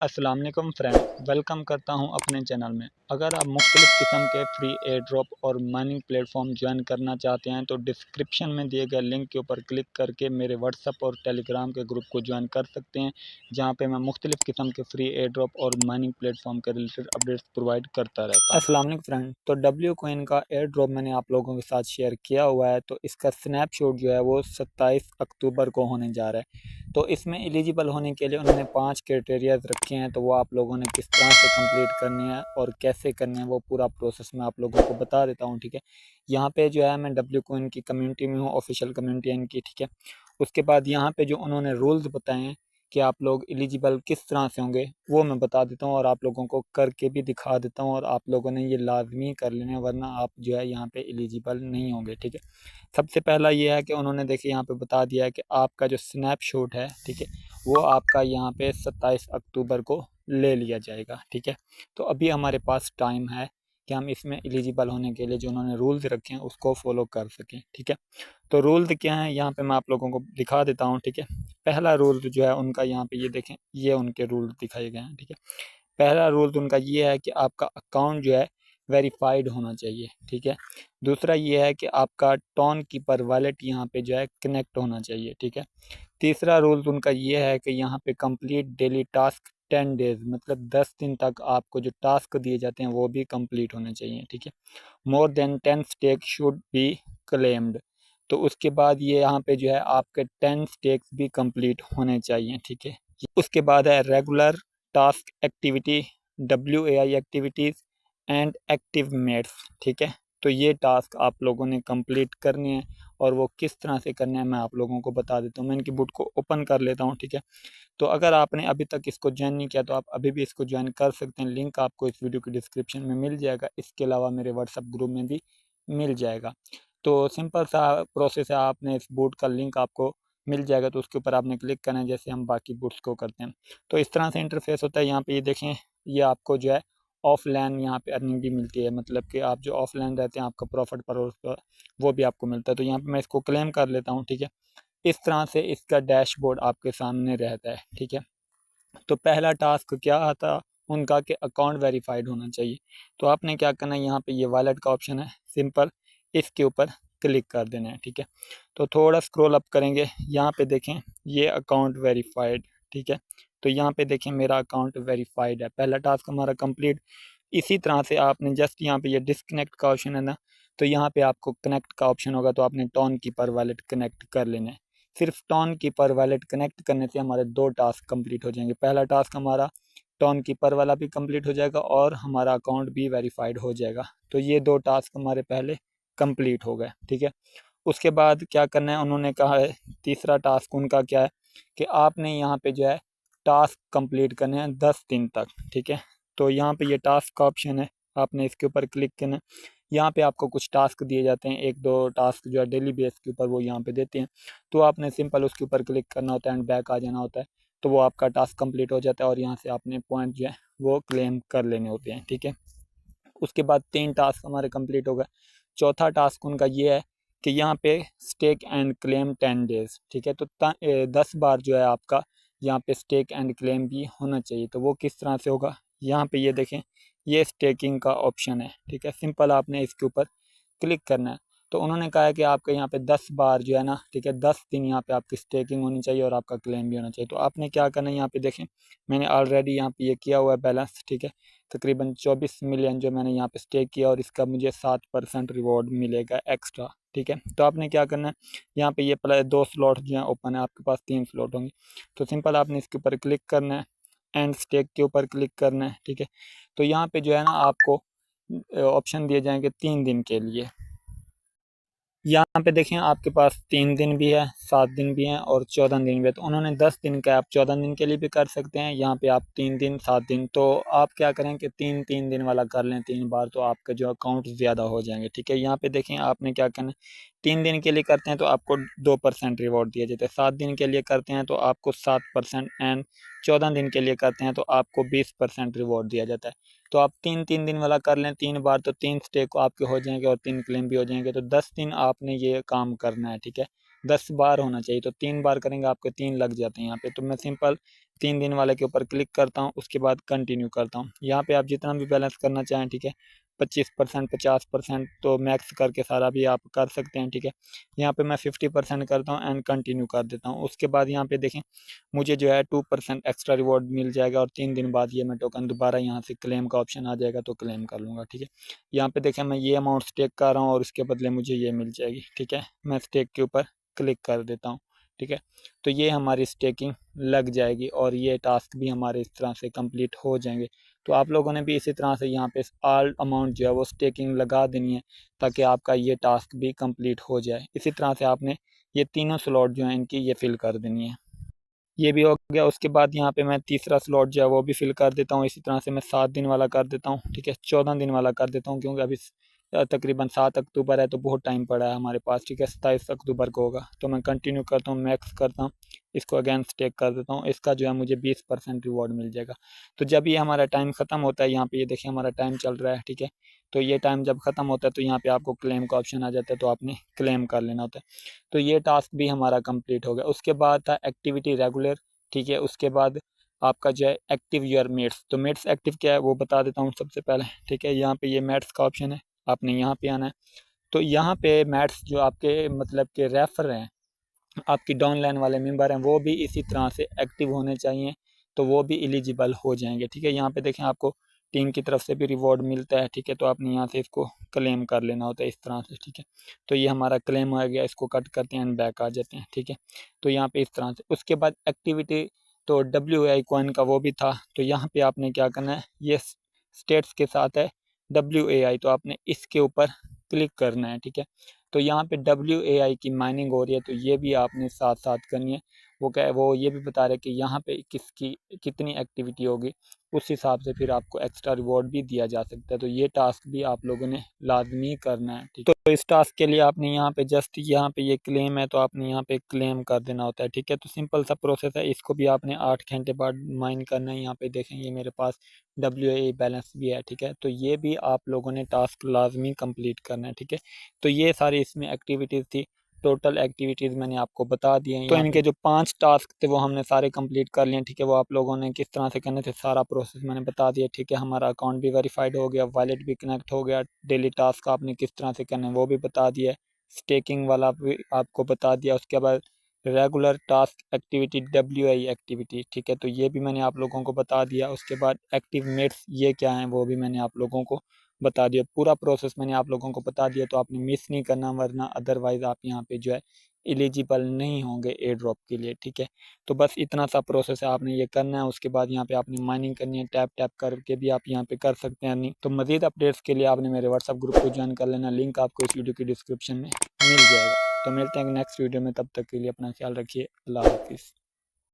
अस्सलाम वालेकुम friend, welcome करता हूं अपने चैनल में। अगर आप मुख्तलिफ़ किस्म के फ्री एयर ड्रॉप और माइनिंग प्लेटफॉर्म ज्वाइन करना चाहते हैं तो डिस्क्रिप्शन में दिए गए लिंक के ऊपर क्लिक करके मेरे व्हाट्सअप और टेलीग्राम के ग्रुप को ज्वाइन कर सकते हैं, जहां पे मैं मुख्तलिफ़ किस्म के फ्री एयर ड्रॉप और माइनिंग प्लेटफॉर्म के रिलेटेड अपडेट्स प्रोवाइड करता रहता हूँ। अस्सलाम वालेकुम फ्रेंड, तो डब्ल्यू कोइन का एयर ड्रॉप मैंने आप लोगों के साथ शेयर किया हुआ है। तो इसका स्नैपशॉट जो है वो 27 अक्टूबर को होने जा रहा है। तो इसमें एलिजिबल होने के लिए उन्होंने 5 क्राइटेरियाज रखे हैं। तो वो आप लोगों ने किस तरह से कंप्लीट करने हैं और कैसे करने हैं वो पूरा प्रोसेस मैं आप लोगों को बता देता हूँ, ठीक है। यहाँ पे जो है मैं डब्ल्यू कोइन की कम्युनिटी में हूँ, ऑफिशियल कम्युनिटी है इनकी, ठीक है। उसके बाद यहाँ पे जो उन्होंने रूल्स बताए हैं कि आप लोग एलिजिबल किस तरह से होंगे वो मैं बता देता हूँ और आप लोगों को करके भी दिखा देता हूँ, और आप लोगों ने ये लाजमी कर लेना है वरना आप जो है यहाँ पे एलिजिबल नहीं होंगे, ठीक है। सबसे पहला ये है कि उन्होंने देखिए यहाँ पे बता दिया है कि आपका जो स्नैपशॉट है, ठीक है, वो आपका यहाँ पे 27 अक्टूबर को ले लिया जाएगा, ठीक है। तो अभी हमारे पास टाइम है कि हम इसमें एलिजिबल होने के लिए जो उन्होंने रूल्स रखे हैं उसको फॉलो कर सकें, ठीक है। तो रूल्स क्या है यहाँ पे मैं आप लोगों को दिखा देता हूँ, ठीक है। पहला रूल जो है उनका यहाँ पे ये देखें, ये उनके रूल दिखाए गए हैं, ठीक है। पहला रूल तो उनका ये है कि आपका अकाउंट जो है वेरीफाइड होना चाहिए, ठीक है। दूसरा ये है कि आपका टोन कीपर वॉलेट यहाँ पे जो है कनेक्ट होना चाहिए, ठीक है। तीसरा रूल तो उनका ये है कि यहाँ पे कंप्लीट डेली टास्क 10 डेज, मतलब 10 दिन तक आपको जो टास्क दिए जाते हैं वो भी कंप्लीट होने चाहिए, ठीक है। More than 10 stake should be claimed. तो उसके बाद ये यहाँ पे जो है आपके 10 स्टेक्स भी कंप्लीट होने चाहिए, ठीक है। उसके बाद है regular task activity, WAI activities and active mates, ठीक है। तो ये टास्क आप लोगों ने कंप्लीट करने हैं और वो किस तरह से करने हैं मैं आप लोगों को बता देता हूँ। मैं इनकी बुट को ओपन कर लेता हूँ, ठीक है। तो अगर आपने अभी तक इसको ज्वाइन नहीं किया तो आप अभी भी इसको ज्वाइन कर सकते हैं, लिंक आपको इस वीडियो की डिस्क्रिप्शन में मिल जाएगा। इसके अलावा मेरे व्हाट्सएप ग्रुप में भी मिल जाएगा। तो सिंपल सा प्रोसेस है, आपने इस बूट का लिंक आपको मिल जाएगा तो उसके ऊपर आपने क्लिक करना है, जैसे हम बाकी बूट्स को करते हैं। तो इस तरह से इंटरफेस होता है। यहाँ पे ये देखें, ये आपको जो है ऑफलाइन यहाँ पे अर्निंग भी मिलती है, मतलब कि आप जो ऑफलाइन रहते हैं आपका प्रॉफिट पर वो भी आपको मिलता है। तो यहाँ पे मैं इसको क्लेम कर लेता हूँ, ठीक है। इस तरह से इसका डैशबोर्ड आपके सामने रहता है, ठीक है। तो पहला टास्क क्या आता उनका कि अकाउंट वेरीफाइड होना चाहिए। तो आपने क्या करना है, यहाँ पे ये वॉलेट का ऑप्शन है, सिंपल इसके ऊपर क्लिक कर देना है, ठीक है। तो थोड़ा स्क्रॉल अप करेंगे, यहाँ पे देखें ये अकाउंट वेरीफाइड, ठीक है। तो यहाँ पे देखें मेरा अकाउंट वेरीफाइड है, पहला टास्क हमारा कंप्लीट। इसी तरह से आपने जस्ट यहाँ पे ये डिस्कनेक्ट का ऑप्शन है ना, तो यहाँ पे आपको कनेक्ट का ऑप्शन होगा, तो आपने टोन कीपर वॉलेट कनेक्ट कर लेना है। सिर्फ टोन कीपर वॉलेट कनेक्ट करने से हमारे दो टास्क कंप्लीट हो जाएंगे। पहला टास्क हमारा टोन कीपर वाला भी कंप्लीट हो जाएगा और हमारा अकाउंट भी वेरीफाइड हो जाएगा। तो ये दो टास्क हमारे पहले कंप्लीट हो गए, ठीक है। उसके बाद क्या करना है, उन्होंने कहा है तीसरा टास्क उनका क्या है कि आपने यहाँ पे जो है टास्क कंप्लीट करने हैं 10 दिन तक, ठीक है। तो यहाँ पे ये टास्क का ऑप्शन है, आपने इसके ऊपर क्लिक करना है। यहाँ पे आपको कुछ टास्क दिए जाते हैं, एक दो टास्क जो है डेली बेस के ऊपर वो यहाँ पे देते हैं। तो आपने सिंपल उसके ऊपर क्लिक करना होता है एंड बैक आ जाना होता है। तो वो आपका टास्क कंप्लीट हो जाता है और यहाँ से आपने पॉइंट जो है वो क्लेम कर लेने होते हैं, ठीक है। उसके बाद 3 टास्क हमारे कंप्लीट हो गए। चौथा टास्क उनका ये है कि यहाँ पे स्टेक एंड क्लेम 10 डेज, ठीक है। तो 10 बार जो है आपका यहाँ पे स्टेक एंड क्लेम भी होना चाहिए। तो वो किस तरह से होगा, यहाँ पे ये देखें, ये स्टेकिंग का ऑप्शन है, ठीक है। सिंपल आपने इसके ऊपर क्लिक करना है। तो उन्होंने कहा है कि आपके यहाँ पे 10 बार जो है ना, ठीक है, 10 दिन यहाँ पे आपकी स्टेकिंग होनी चाहिए और आपका क्लेम भी होना चाहिए। तो आपने क्या करना है, यहाँ पे देखें मैंने ऑलरेडी यहाँ पे ये किया हुआ है बैलेंस, ठीक है। तकरीबन 24 मिलियन जो मैंने यहाँ पे स्टेक किया और इसका मुझे 7% रिवॉर्ड मिलेगा एक्स्ट्रा, ठीक है। तो आपने क्या करना है, यहाँ पे ये प्लस 2 स्लॉट जो है ओपन है, आपके पास 3 स्लॉट होंगे। तो सिंपल आपने इसके ऊपर क्लिक करना है एंड स्टेक के ऊपर क्लिक करना है, ठीक है। तो यहाँ पे जो है ना आपको ऑप्शन दिए जाएंगे 3 दिन के लिए। यहाँ पे देखें आपके पास 3 दिन भी है, 7 दिन भी है और 14 दिन भी है। तो उन्होंने 10 दिन का, आप 14 दिन के लिए भी कर सकते हैं। यहाँ पे आप 3 दिन 7 दिन, तो आप क्या करें कि 3 3 दिन वाला कर लें 3 बार, तो आपके जो अकाउंट ज़्यादा हो जाएंगे, ठीक है। यहाँ पे देखें आपने क्या करना है, 3 दिन के लिए करते हैं तो आपको 2% रिवॉर्ड दिया जाता है, 7 दिन के लिए करते हैं तो आपको 7% एंड 14 दिन के लिए करते हैं तो आपको 20% रिवॉर्ड दिया जाता है। तो आप 3 3 दिन वाला कर लें 3 बार, तो 3 स्टेक आपके हो जाएंगे और 3 क्लेम भी हो जाएंगे। तो 10 दिन आपने ये काम करना है, ठीक है। 10 बार होना चाहिए, तो 3 बार करेंगे आपके 3 लग जाते हैं यहाँ पे। तो मैं सिंपल 3 दिन वाले के ऊपर क्लिक करता हूँ, उसके बाद कंटिन्यू करता हूँ। यहाँ पे आप जितना भी बैलेंस करना चाहें, ठीक है, 25%, 50%, तो मैक्स करके सारा भी आप कर सकते हैं, ठीक है। यहाँ पे मैं 50% करता हूँ एंड कंटिन्यू कर देता हूँ। उसके बाद यहाँ पे देखें मुझे जो है 2% एक्स्ट्रा रिवॉर्ड मिल जाएगा, और 3 दिन बाद ये मैं टोकन दोबारा यहाँ से क्लेम का ऑप्शन आ जाएगा, तो क्लेम कर लूँगा, ठीक है। यहाँ पे देखें मैं ये अमाउंट स्टेक कर रहा हूँ और उसके बदले मुझे ये मिल जाएगी, ठीक है। मैं स्टेक के ऊपर क्लिक कर देता हूँ, ठीक है। तो ये हमारी स्टेकिंग लग जाएगी और ये टास्क भी हमारे इस तरह से कंप्लीट हो जाएंगे। तो आप लोगों ने भी इसी तरह से यहाँ पे ऑल अमाउंट जो है वो स्टेकिंग लगा देनी है, ताकि आपका ये टास्क भी कंप्लीट हो जाए। इसी तरह से आपने ये तीनों स्लॉट जो हैं इनकी ये फिल कर देनी है। ये भी हो गया। उसके बाद यहाँ पे मैं तीसरा स्लॉट जो है वो भी फिल कर देता हूँ। इसी तरह से मैं 7 दिन वाला कर देता हूँ, ठीक है, 14 दिन वाला कर देता हूँ, क्योंकि अभी तकरीबन 7 अक्टूबर है, तो बहुत टाइम पड़ा है हमारे पास, ठीक है। 27 अक्टूबर को होगा। तो मैं कंटिन्यू करता हूँ, मैक्स करता हूँ, इसको अगेन स्टेक कर देता हूँ। इसका जो है मुझे 20% रिवॉर्ड मिल जाएगा। तो जब ये हमारा टाइम ख़त्म होता है, यहाँ पे ये देखिए हमारा टाइम चल रहा है, ठीक है। तो ये टाइम जब ख़त्म होता है तो यहाँ पे आपको क्लेम का ऑप्शन आ जाता है, तो आपने क्लेम कर लेना होता है। तो ये टास्क भी हमारा कंप्लीट हो गया। उसके बाद था एक्टिविटी रेगुलर, ठीक है। उसके बाद आपका जो है एक्टिव योर मेट्स। तो मेट्स एक्टिव क्या है वो बता देता हूँ सबसे पहले, ठीक है। यहाँ पे ये मेट्स का ऑप्शन है, आपने यहाँ पे आना है। तो यहाँ पे मेट्स जो आपके मतलब के रेफर हैं, आपकी डाउनलाइन वाले मेंबर हैं, वो भी इसी तरह से एक्टिव होने चाहिए, तो वो भी एलिजिबल हो जाएंगे, ठीक है। यहाँ पे देखें आपको टीम की तरफ से भी रिवॉर्ड मिलता है, ठीक है। तो आपने यहाँ से इसको क्लेम कर लेना होता है इस तरह से, ठीक है। तो ये हमारा क्लेम हो गया, इसको कट करते हैं एंड बैक आ जाते हैं, ठीक है। तो यहाँ पे इस तरह से उसके बाद एक्टिविटी, तो WAI कॉइन का वो भी था। तो यहाँ पे आपने क्या करना है, ये स्टेट्स के साथ है WAI, तो आपने इसके ऊपर क्लिक करना है, ठीक है। तो यहाँ पे WAI की माइनिंग हो रही है, तो ये भी आपने साथ साथ करनी है। वो क्या है, वो ये भी बता रहे कि यहाँ पे किसकी कितनी एक्टिविटी होगी, उस हिसाब से फिर आपको एक्स्ट्रा रिवॉर्ड भी दिया जा सकता है। तो ये टास्क भी आप लोगों ने लाजमी करना है, ठीक है। तो इस टास्क के लिए आपने यहाँ पे जस्ट यहाँ पे ये क्लेम है, तो आपने यहाँ पे क्लेम कर देना होता है, ठीक है। तो सिंपल सा प्रोसेस है। इसको भी आपने 8 घंटे बाद माइन करना है। यहाँ पे देखेंगे मेरे पास WAI बैलेंस भी है, ठीक है। तो ये भी आप लोगों ने टास्क लाजमी कंप्लीट करना है, ठीक है। तो ये सारी इसमें एक्टिविटीज़ थी। टोटल एक्टिविटीज़ मैंने आपको बता दी हैं। तो इनके जो 5 टास्क थे वो हमने सारे कंप्लीट कर लिए, ठीक है। वो आप लोगों ने किस तरह से करने थे सारा प्रोसेस मैंने बता दिया, ठीक है। हमारा अकाउंट भी वेरीफाइड हो गया, वॉलेट भी कनेक्ट हो गया, डेली टास्क आपने किस तरह से करने वो भी बता दिया, स्टेकिंग वाला भी आपको बता दिया। उसके बाद regular task activity WAI activity, ठीक है। तो ये भी मैंने आप लोगों को बता दिया। उसके बाद एक्टिव मेट्स ये क्या हैं वो भी मैंने आप लोगों को बता दिया। पूरा प्रोसेस मैंने आप लोगों को बता दिया, तो आपने मिस नहीं करना, वरना अदरवाइज़ आप यहाँ पे जो है एलिजिबल नहीं होंगे एयर ड्रॉप के लिए, ठीक है। तो बस इतना सा प्रोसेस है, आपने ये करना है। उसके बाद यहाँ पे आपने माइनिंग करनी है, टैप टैप करके भी आप यहाँ पे कर सकते हैं अर्निंग। तो मज़ीद अपडेट्स के लिए आपने मेरे व्हाट्सअप ग्रुप को ज्वाइन कर लेना, लिंक आपको इस वीडियो की डिस्क्रिप्शन में मिल जाएगा। तो मिलते हैं नेक्स्ट वीडियो में, तब तक के लिए अपना ख्याल रखिए। अल्लाह हाफिज़।